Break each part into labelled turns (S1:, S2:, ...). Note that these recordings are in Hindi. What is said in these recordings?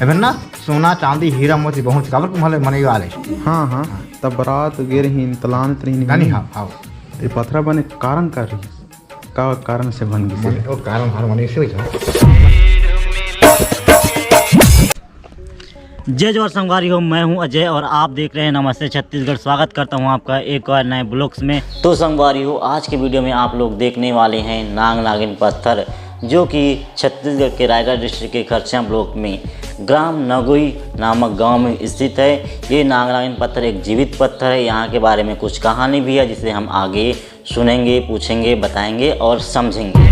S1: एबे ना सोना चांदी हीरा मोती बहुत काबर कुम्हाले मने वाले
S2: हाँ हाँ तब बारात गेरहीन तलान तरीन
S1: गानी हाँ हाँ
S2: ये पथरा बने कारण का रही का कारण से बन गई
S1: मने ओ कारण हर मने से हो
S3: जय जोहर संगवारी हो। मैं हूं अजय और आप देख रहे हैं नमस्ते छत्तीसगढ़। स्वागत करता हूं आपका एक और नए ब्लॉग्स में। तो संगवारी हो, आज के वीडियो में आप लोग देखने वाले हैं नाग नागिन पत्थर, जो कि छत्तीसगढ़ के रायगढ़ डिस्ट्रिक्ट के खरसिया ब्लॉक में ग्राम नगोई नामक गांव में स्थित है। ये नाग नागिन पत्थर एक जीवित पत्थर है। यहाँ के बारे में कुछ कहानी भी है जिसे हम आगे सुनेंगे, पूछेंगे, बताएंगे और समझेंगे।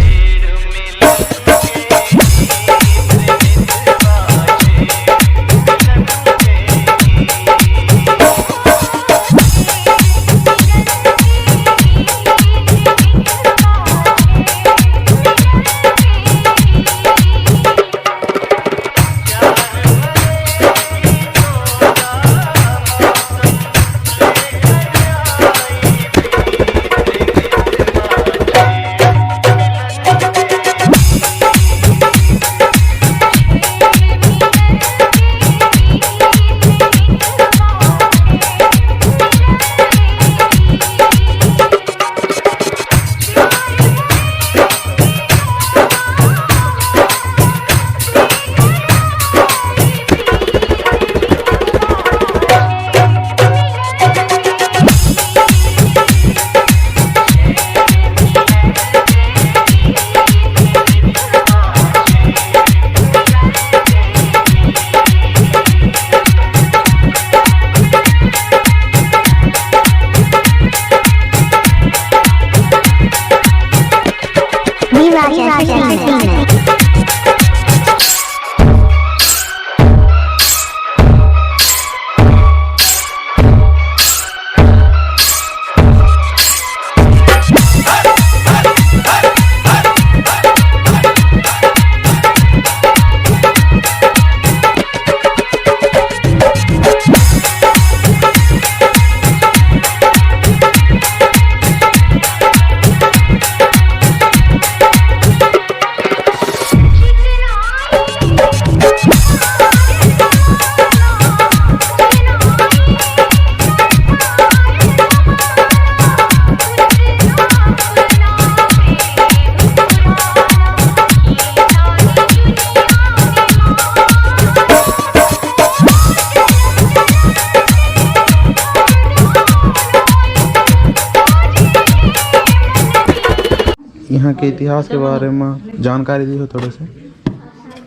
S2: यहाँ के इतिहास के बारे में जानकारी दी हो थोड़े से,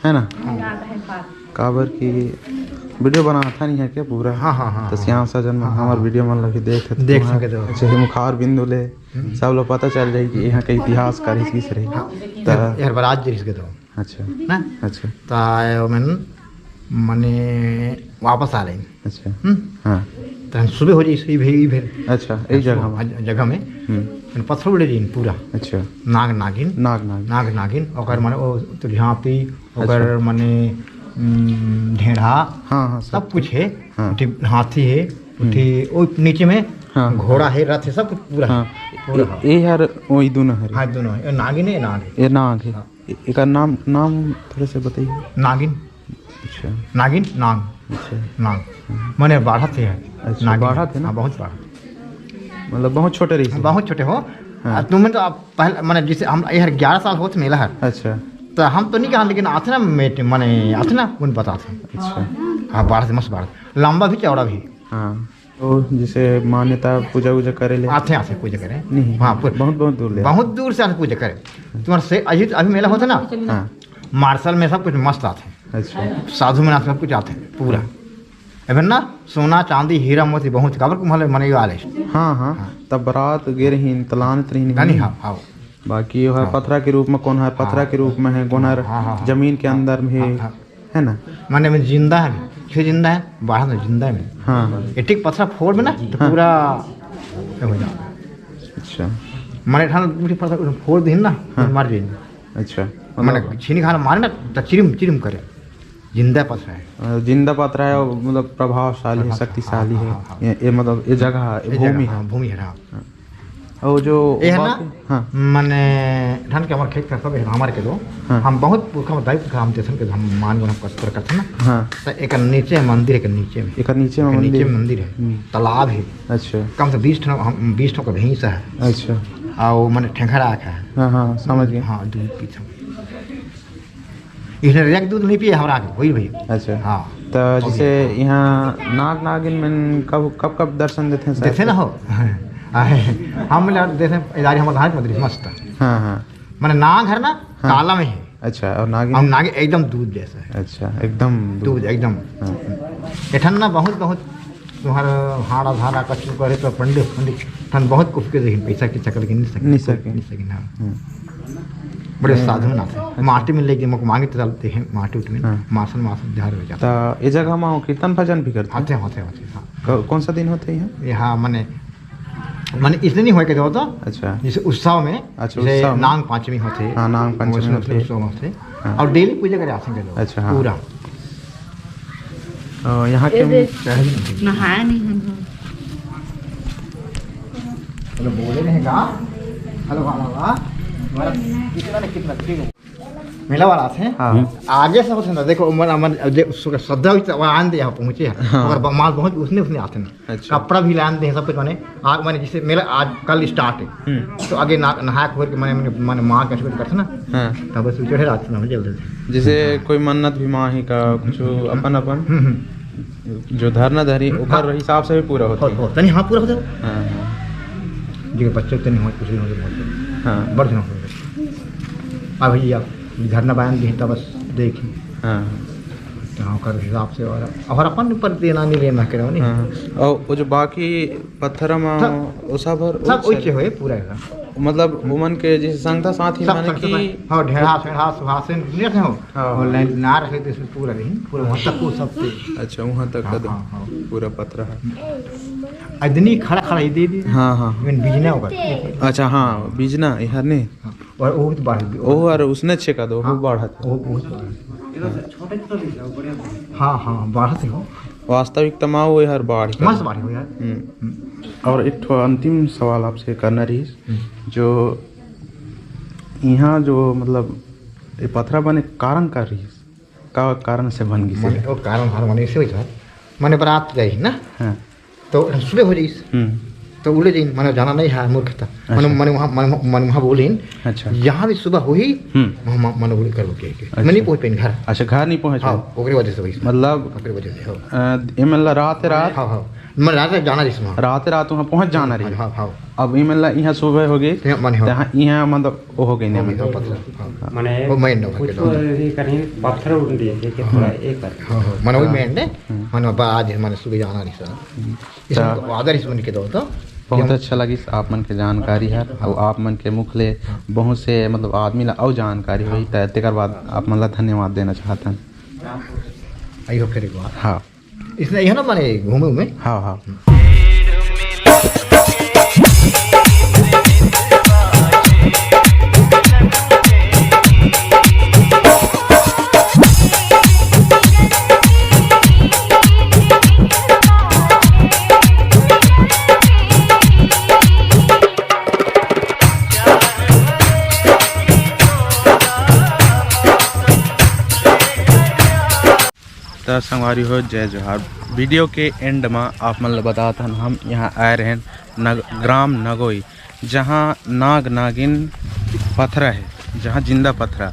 S2: है ना? काबर की वीडियो बनाना था नहीं है क्या पूरा?
S1: हाँ हाँ हाँ
S2: तो श्याम सजन में हमारे वीडियो मन लगे देख
S1: सके तो
S2: अच्छा मुखार बिंदु ले सब लोग पता चल जाए कि यहाँ के इतिहास का किस रही तो
S1: यार बरात जिस के तो
S2: अच्छा
S1: ना
S2: अच्छा
S1: तो मैं मने वापस आ रही
S2: अच्छा हाँ
S1: तो सुबह हो जाए फिर
S2: अच्छा एक जगह
S1: में पत्थर उड़े रही पूरा
S2: अच्छा
S1: नाग नागिन नाग नागिन ओकर माने ओ तो झांपी ओकर माने ढेढ़ा
S2: हाँ हाँ
S1: सब कुछ है।
S2: हाँ।
S1: हाथी है उठी ओ नीचे में
S2: हाँ।
S1: घोड़ा है, रथ है, सब कुछ पूरा
S2: हाँ।
S1: पूरा
S2: ये यार वही दोनों है।
S1: हाँ दोनों है, नागिन है नाग है।
S2: ये नाग है। इसका नाम थोड़े से बताइए।
S1: नागिन
S2: अच्छा
S1: नागिन नाग
S2: अच्छा
S1: नाग माने बाढ़ा थे है।
S2: अच्छा बाढ़ा थे ना?
S1: हाँ बहुत बाढ़ा,
S2: मतलब बहुत छोटे रही
S1: बहुत छोटे हो।
S2: हाँ।
S1: तुम तो आप पहले माने जैसे हम यार 11 साल होते मेला है
S2: अच्छा
S1: तो हम तो नहीं कहा, लेकिन आते ना माने आते ना उन पता थे।
S2: अच्छा
S1: हाँ बाढ़ से मस्त बाढ़, लंबा भी चौड़ा भी।
S2: हाँ तो जैसे मान्यता पूजा वूजा करे ले
S1: आते पूजा करें
S2: नहीं?
S1: हाँ
S2: बहुत दूर ले
S1: बहुत दूर से आते पूजा करें। तुम्हारे से अभी मेला होता ना
S2: हाँ
S1: मार्शल में सब कुछ मस्त आते हैं,
S2: अच्छा
S1: साधु में सब कुछ आते हैं पूरा। एबे ना सोना चांदी हीरा मोती बहुत काबर कुम्हाले मने वाले
S2: हाँ हाँ तब बारात गेरहीन तलान तरीन
S1: गानी हाँ हाँ
S2: बाकी है पथरा के रूप में, कौन है पथरा के रूप में है, कौन है जमीन के अंदर में है ना?
S1: माने में जिंदा है, फिर जिंदा है बाहर में जिंदा है।
S2: हाँ
S1: एक पत्थर फोड़ में ना तो पूरा हो जाए।
S2: अच्छा
S1: माने ठान पत्थर फोड़ दी ना मार जाए।
S2: अच्छा
S1: माने छीनी खाना मारे ना तो चिरिम चिरिम करे। जिंदा पत्थर है,
S2: जिंदा पत्थर है और मतलब प्रभावशाली है, शक्तिशाली है। ये मतलब ये जगह है, भूमि है।
S1: भूमि है।
S2: और जो
S1: ये है ना
S2: हाँ
S1: माने धन के हमारे खेत का सब है हमारे के दो
S2: हाँ।
S1: हम बहुत पुरखा दाई पुरखा हम जैसन के हम मान हम कष्ट करते ना
S2: हाँ
S1: तो एक नीचे मंदिर है के नीचे में
S2: एक नीचे में
S1: नीचे
S2: मंदिर
S1: में मंदिर है तालाब है
S2: अच्छा
S1: कम से 20 ठो का भैंस है
S2: अच्छा
S1: और मैंने ठेंगरा रखा है
S2: हाँ हाँ समझ गए
S1: हाँ दूध पीता इसने रेक दूध नहीं पिए हमरा के वही भैया
S2: अच्छा
S1: हाँ
S2: तो जैसे यहाँ नाग नागिन में कब कब कब दर्शन देते हैं
S1: देखे ना हो हम जैसे इधारी हमारे धान मंदिर मस्त
S2: हाँ हाँ
S1: मैंने नाग है ना
S2: हाँ।
S1: काला में है
S2: अच्छा और नागिन
S1: और नाग एकदम दूध जैसा है
S2: अच्छा एकदम
S1: दूध एकदम
S2: हाँ।
S1: एठन ना बहुत बहुत तुम्हारा हाड़ा धारा कछु करे तो पंडित ठन बहुत कुछ के देखिन पैसा की चक्कर के नहीं सके ना बड़े साधु ना थे माटी में लेके मको मांगे तो चलते हैं माटी उठ में मासन ध्यान हो जाता
S2: तो ये जगह में कीर्तन भजन भी करते हैं
S1: होते हाँ
S2: कौन सा दिन होते हैं
S1: यहाँ मैंने इसलिए नहीं हो के होता
S2: अच्छा
S1: जैसे उत्सव में
S2: अच्छा,
S1: जैसे
S2: उत्सव में।
S1: नाग पंचमी होते
S2: हाँ, नाग पंचमी होते।
S1: उत्सव में होते
S2: हाँ।
S1: और डेली पूजा करे आते हैं लोग
S2: अच्छा, हाँ।
S1: पूरा
S2: यहाँ के
S4: नहाया नहीं हम लोग।
S1: हेलो बोले नहीं का हेलो वाला तुम्हारा कितना ठीक है मेला वाला थे
S2: हाँ।
S1: आगे से होते ना देखो मन श्रद्धा आन दे यहाँ पहुँचे हैं
S2: हाँ।
S1: और माल बहुत उसने आते हैं
S2: अच्छा।
S1: कपड़ा भी लान दे सब कुछ मैंने आग मैंने जिससे मेला आज कल स्टार्ट है तो आगे नहा खोल के मैंने माँ का करते ना
S2: हाँ
S1: तब बस चढ़े आते ना जल्दी से
S2: जैसे कोई मन्नत भी माही का कुछ अपन अपन जो धरना धरी ओकर हिसाब से भी पूरा होता है
S1: तनी हाँ पूरा होता है
S2: हाँ हाँ
S1: जो बच्चे तनी हो कुछ नहीं होते
S2: हाँ
S1: बढ़ दिन हो अब भैया धरना बयान दी तब बस देखी
S2: हाँ
S1: हाँ कर हिसाब से और अपन ऊपर देना नहीं लेना करो नहीं
S2: हाँ और वो जो बाकी पत्थर में वो सब
S1: सब ओइके होए पूरा है
S2: मतलब वुमन के जैसे संगता साथ ही माने कि
S1: हाँ ढेड़ा छेड़ा सुहासन नहीं रखे हो
S2: हाँ।
S1: और लाइन ना रखे तो इसमें पूरा नहीं पूरा वहाँ तक वो सब थे
S2: अच्छा वहाँ तक
S1: हाँ,
S2: कदम
S1: हाँ, हाँ।
S2: पूरा पत्थर है
S1: अदनी खड़ा खड़ा ही दे दी
S2: हाँ हाँ
S1: इवन बीजना होगा
S2: अच्छा हाँ बीजना इधर नहीं
S1: और वो तो बाहर
S2: ओ और उसने छेका दो वो बढ़ा था
S1: वो हाँ हाँ बाहर से हो
S2: वास्तविक तमाम यार बाढ़ का।
S1: मस्त बाहर हो यार
S2: और एक ठो अंतिम सवाल आपसे करना रही जो यहाँ जो मतलब ये पत्थरा बने कारण का रही का कारण से बन गई
S1: मैंने वो कारण हर मने से हुई मैंने बारात गई ना
S2: हाँ
S1: तो सुबह हो जाइए तो उड़े जाइन मैंने जाना नहीं है मूर्ख था मैंने वहाँ बोले
S2: अच्छा
S1: यहाँ भी सुबह हुई मैंने उड़े कर मैंने नहीं पहुँच पाई घर
S2: अच्छा घर नहीं पहुँच
S1: हाँ
S2: पाए
S1: ओकरे वजह से वही
S2: मतलब
S1: ओकरे वजह से हाँ
S2: इमल्ला रात
S1: हाँ हाँ मैं रात जाना जिस वहाँ
S2: रात वहाँ पहुँच जाना रही
S1: हाँ हाँ
S2: अब इमल्ला यहाँ सुबह हो गई
S1: मैंने
S2: यहाँ मतलब वो हो गई नहीं
S5: माने
S1: वो मैं न
S5: कुछ कहीं पत्थर उड़ दिए थे कि थोड़ा एक कर
S1: हाँ हाँ मैंने वही मैं ने मैंने आज मैंने सुबह जाना रही सर इसमें आदर इस मन के दो तो
S2: बहुत अच्छा लगी आप मन के जानकारी है और आप मन के मुख ले बहुत से मतलब आदमी ला और जानकारी हुई तेकर बाद आप मन ला धन्यवाद देना चाहते हैं
S1: आई हो फिर एक बार
S2: हाँ
S1: इसने यह ना मैंने घूमे घूमे
S2: हाँ हाँ तो संगवारी हो जय जोहार वीडियो के एंड में आप मन बताता हम यहाँ आए रहे ग्राम नगोई जहाँ नाग नागिन पत्थरा है जहाँ जिंदा पत्थरा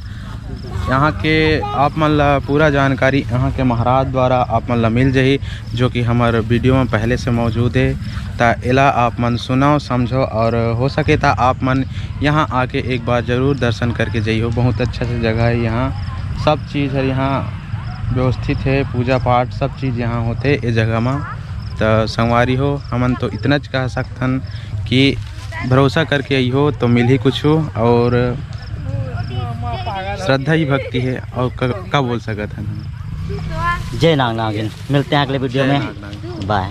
S2: यहाँ के आप मन ला पूरा जानकारी यहाँ के महाराज द्वारा आप मन ला मिल जाही जो कि हमारे वीडियो में पहले से मौजूद है ता एला आप मन सुनो समझो और हो सके ता आप मन यहाँ आके एक बार ज़रूर दर्शन करके जाइए बहुत अच्छा सा जगह है यहाँ सब चीज़ है यहाँ व्यवस्थित है पूजा पाठ सब चीज़ यहाँ होते इस जगह में तो संगवारी हो हमन तो इतना कह सकथन कि भरोसा करके आई हो तो मिल ही कुछ हो और श्रद्धा ही भक्ति है और का बोल सकते हैं
S3: जय नाग नागिन मिलते हैं अगले वीडियो में बाय